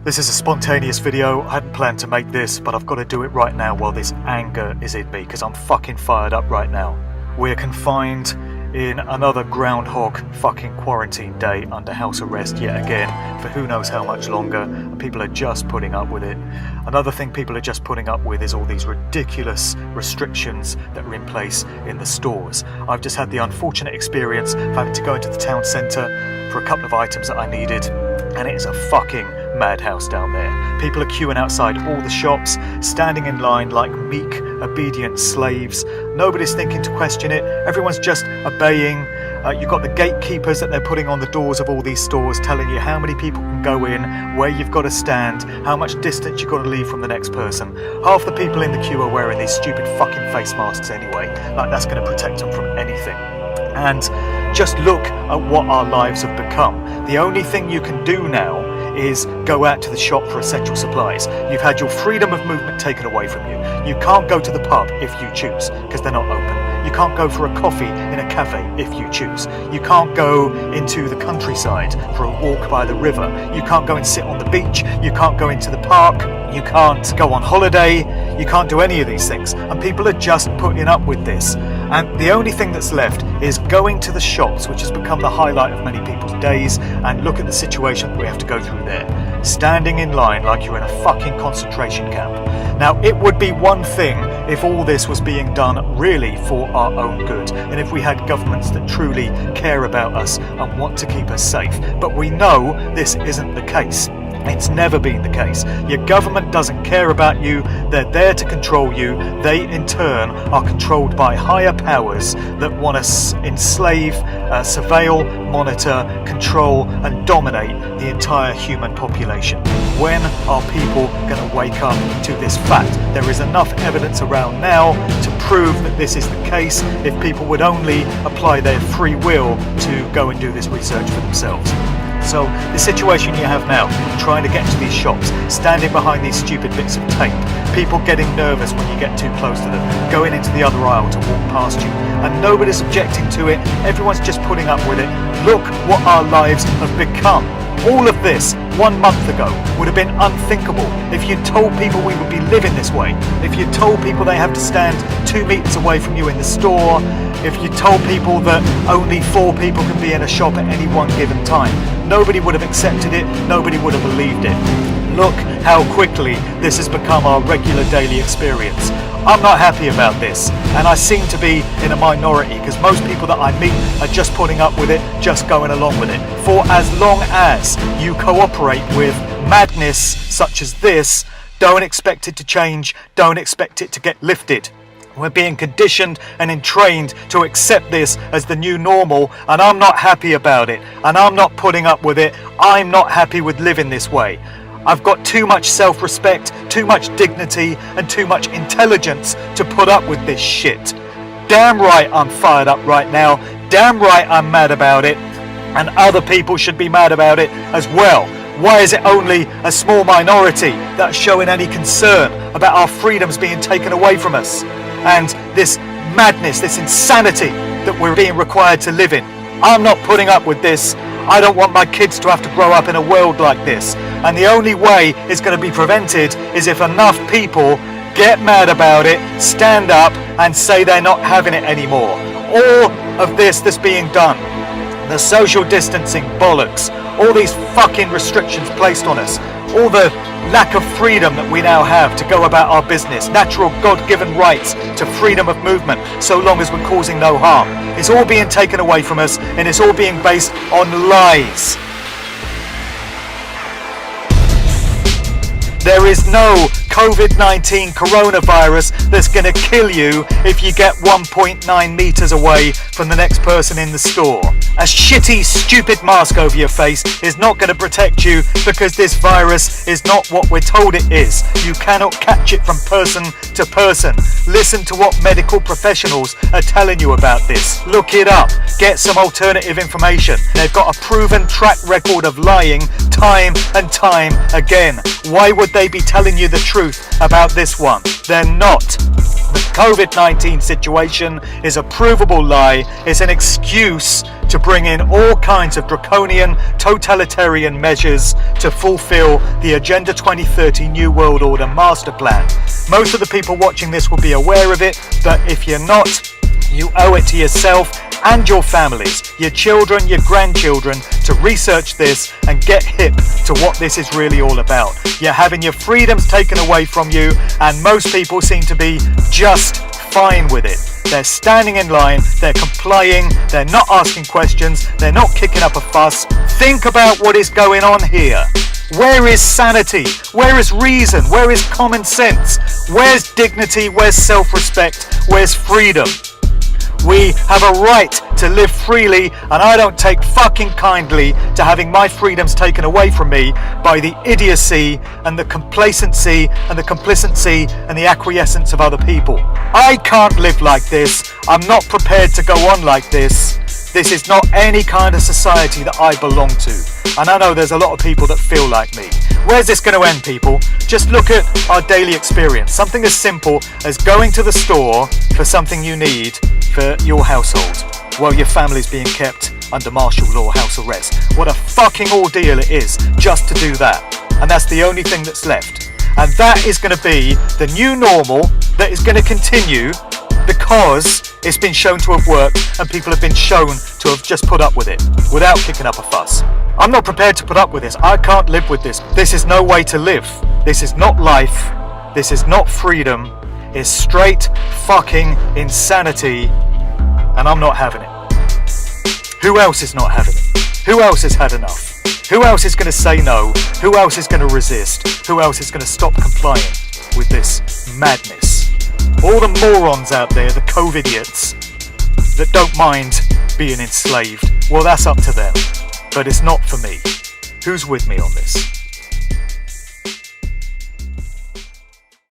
This is a spontaneous video. I hadn't planned to make this, but I've got to do it right now while this anger is in me, because I'm fucking fired up right now. We're confined in another groundhog fucking quarantine day under house arrest yet again for who knows how much longer, and people are just putting up with it. Another thing people are just putting up with is all these ridiculous restrictions that are in place in the stores. I've just had the unfortunate experience of having to go into the town centre for a couple of items that I needed, and it is a fucking madhouse down there. People are queuing outside all the shops, standing in line like meek, obedient slaves. Nobody's thinking to question it. Everyone's just obeying. You've got the gatekeepers that they're putting on the doors of all these stores, telling you how many people can go in, where you've got to stand, how much distance you've got to leave from the next person. Half the people in the queue are wearing these stupid fucking face masks anyway, like that's going to protect them from anything. And just look at what our lives have become. The only thing you can do now is go out to the shop for essential supplies. You've had your freedom of movement taken away from you. You can't go to the pub if you choose, because they're not open. You can't go for a coffee in a cafe if you choose. You can't go into the countryside for a walk by the river. You can't go and sit on the beach. You can't go into the park. You can't go on holiday. You can't do any of these things. And people are just putting up with this. And the only thing that's left is going to the shops, which has become the highlight of many people's days, and look at the situation that we have to go through there. Standing in line like you're in a fucking concentration camp. Now, it would be one thing if all this was being done really for our own good, and if we had governments that truly care about us and want to keep us safe. But we know this isn't the case. It's never been the case. Your government doesn't care about you. They're there to control you. They, in turn, are controlled by higher powers that want to enslave, surveil, monitor, control, and dominate the entire human population. When are people going to wake up to this fact? There is enough evidence around now to prove that this is the case if people would only apply their free will to go and do this research for themselves. So the situation you have now, trying to get into these shops, standing behind these stupid bits of tape, people getting nervous when you get too close to them, going into the other aisle to walk past you, and nobody's objecting to it, everyone's just putting up with it. Look what our lives have become. All of this 1 month ago would have been unthinkable if you told people we would be living this way, if you told people they have to stand 2 meters away from you in the store, if you told people that only 4 people can be in a shop at any one given time. Nobody would have accepted it, nobody would have believed it. Look how quickly this has become our regular daily experience. I'm not happy about this, and I seem to be in a minority because most people that I meet are just putting up with it, just going along with it. For as long as you cooperate with madness such as this, don't expect it to change, don't expect it to get lifted. We're being conditioned and entrained to accept this as the new normal, and I'm not happy about it, and I'm not putting up with it. I'm not happy with living this way. I've got too much self-respect, too much dignity, and too much intelligence to put up with this shit. Damn right I'm fired up right now. Damn right I'm mad about it. And other people should be mad about it as well. Why is it only a small minority that's showing any concern about our freedoms being taken away from us? And this madness, this insanity that we're being required to live in. I'm not putting up with this. I don't want my kids to have to grow up in a world like this. And the only way it's going to be prevented is if enough people get mad about it, stand up and say they're not having it anymore. All of this that's being done, the social distancing bollocks, all these fucking restrictions placed on us, all the lack of freedom that we now have to go about our business, natural God-given rights to freedom of movement, so long as we're causing no harm. It's all being taken away from us, and it's all being based on lies. There is no COVID-19 coronavirus that's going to kill you if you get 1.9 meters away from the next person in the store. A shitty, stupid mask over your face is not going to protect you because this virus is not what we're told it is. You cannot catch it from person to person. Listen to what medical professionals are telling you about this. Look it up. Get some alternative information. They've got a proven track record of lying time and time again. Why would they be telling you the truth about this one? They're not. The COVID-19 situation is a provable lie. It's an excuse to bring in all kinds of draconian, totalitarian measures to fulfill the Agenda 2030 New World Order master plan. Most of the people watching this will be aware of it, but if you're not, you owe it to yourself and your families, your children, your grandchildren, to research this and get hip to what this is really all about. You're having your freedoms taken away from you, and most people seem to be just fine with it. They're standing in line, they're complying, they're not asking questions, they're not kicking up a fuss. Think about what is going on here. Where is sanity? Where is reason? Where is common sense? Where's dignity? Where's self-respect? Where's freedom? We have a right to live freely, and I don't take fucking kindly to having my freedoms taken away from me by the idiocy and the complacency and the complicity and the acquiescence of other people. I can't live like this. I'm not prepared to go on like this. This is not any kind of society that I belong to. And I know there's a lot of people that feel like me. Where's this going to end, people? Just look at our daily experience. Something as simple as going to the store for something you need for your household while your family's being kept under martial law house arrest. What a fucking ordeal it is just to do that. And that's the only thing that's left. And that is going to be the new normal that is going to continue because it's been shown to have worked and people have been shown to have just put up with it without kicking up a fuss. I'm not prepared to put up with this. I can't live with this. This is no way to live. This is not life. This is not freedom. It's straight fucking insanity, and I'm not having it. Who else is not having it? Who else has had enough? Who else is going to say no? Who else is going to resist? Who else is going to stop complying with this madness? All the morons out there, the COVIDiots, that don't mind being enslaved, well, that's up to them. But it's not for me. Who's with me on this?